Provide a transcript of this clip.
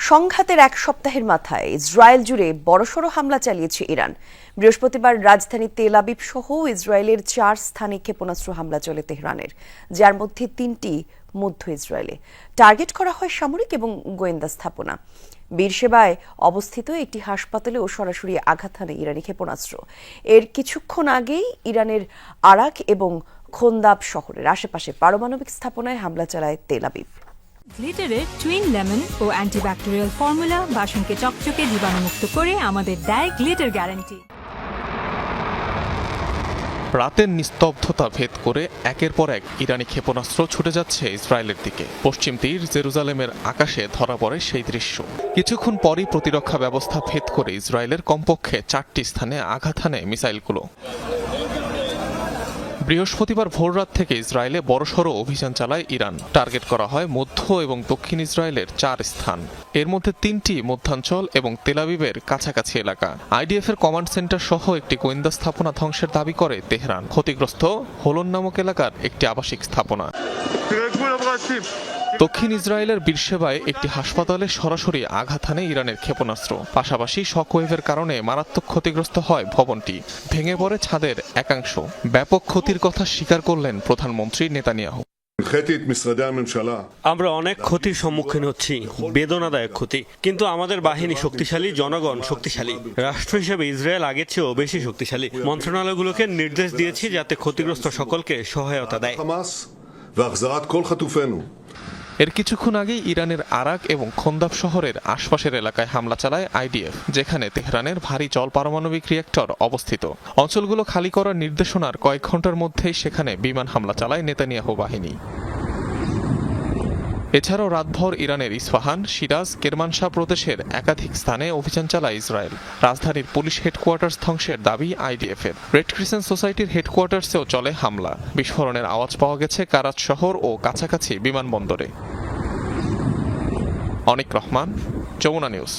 সংঘাতের এক সপ্তাহের মাথায় ইসরায়েল জুড়ে বড়সড় হামলা চালিয়েছে ইরান। বৃহস্পতিবার রাজধানী তেল আবিব সহ ইসরায়েলের 4 স্থানে ক্ষেপণাস্ত্র হামলা চলে তেহরানের, যার মধ্যে 3টি মধ্য ইসরায়েলে। টার্গেট করা হয় সামরিক এবং গোয়েন্দা স্থাপনা। বীরশেবায় অবস্থিত একটি হাসপাতালেও সরাসরি আঘাত হানে ইরানি ক্ষেপণাস্ত্র। এর কিছুক্ষণ আগেই ইরানের আরাক এবং খোন্দাব শহরের আশেপাশে পারমাণবিক স্থাপনায় হামলা চালায় তেল আবিব। গ্লিটারের টুইন লেমন ও অ্যান্টিব্যাকটেরিয়াল ফর্মুলা বাসনকে চকচকে জীবাণুমুক্ত করে আমাদের দেয় গ্লিটার গ্যারান্টি। রাতের নিস্তব্ধতা ভেদ করে একের পর এক ইরানি ক্ষেপণাস্ত্র ছুটে যাচ্ছে ইসরায়েলের দিকে। পশ্চিম তীর জেরুজালেমের আকাশে ধরা পড়ে সেই দৃশ্য। কিছুক্ষণ পরই প্রতিরক্ষা ব্যবস্থা ভেদ করে ইসরায়েলের কমপক্ষে 4টি স্থানে আঘাত হানে মিসাইলগুলো। বৃহস্পতিবার ভোররাত থেকে ইসরায়েলে বড়সড় অভিযান চালায় ইরান। টার্গেট করা হয় মধ্য এবং দক্ষিণ ইসরায়েলের 4 স্থান। এর মধ্যে 3টি মধ্যাঞ্চল এবং তেল আবিবের কাছাকাছি এলাকা। আইডিএফ এর কমান্ড সেন্টার সহ একটি গোয়েন্দা স্থাপনা ধ্বংসের দাবি করে তেহরান। ক্ষতিগ্রস্ত হোলন নামক এলাকার একটি আবাসিক স্থাপনা। দক্ষিণ ইসরায়েলের বীরশেবায় একটি হাসপাতালে সরাসরি আঘাত হানে ইরানের ক্ষেপণাস্ত্র। পাশাপাশি শকওয়েভের কারণে মারাত্মক ক্ষতিগ্রস্ত হয় ভবনটি। ভেঙে পড়ে ছাদের একাংশ। ব্যাপক ক্ষতির কথা স্বীকার করলেন প্রধানমন্ত্রী নেতানিয়াহু। আমরা অনেক ক্ষতির সম্মুখীন হচ্ছি, বেদনাদায়ক ক্ষতি, কিন্তু আমাদের বাহিনী শক্তিশালী, জনগণ শক্তিশালী। রাষ্ট্র হিসেবে ইসরায়েল আগের চেয়েও বেশি শক্তিশালী। মন্ত্রণালয়গুলোকে নির্দেশ দিয়েছি যাতে ক্ষতিগ্রস্ত সকলকে সহায়তা দেয়। এর কিছুক্ষণ আগেই ইরানের আরাক এবং খোন্দাব শহরের আশপাশের এলাকায় হামলা চালায় আইডিএফ, যেখানে তেহরানের ভারী জল পারমাণবিক রিয়েক্টর অবস্থিত। অঞ্চলগুলো খালি করার নির্দেশনার কয়েক ঘন্টার মধ্যেই সেখানে বিমান হামলা চালায় নেতানিয়াহু বাহিনী। এছাড়াও রাতভর ইরানের ইস্পাহান, সিরাজ, কেরমানশাহ প্রদেশের একাধিক স্থানে অভিযান চালায় ইসরায়েল। রাজধানীর পুলিশ হেডকোয়ার্টার্স ধ্বংসের দাবি আইডিএফ-এর। রেড ক্রিসেন্ট সোসাইটির হেডকোয়ার্টার্সেও চলে হামলা। বিস্ফোরণের আওয়াজ পাওয়া গেছে কারাচ শহর ও কাছাকাছি বিমানবন্দরে। অনিক রহমান, যমুনা নিউজ।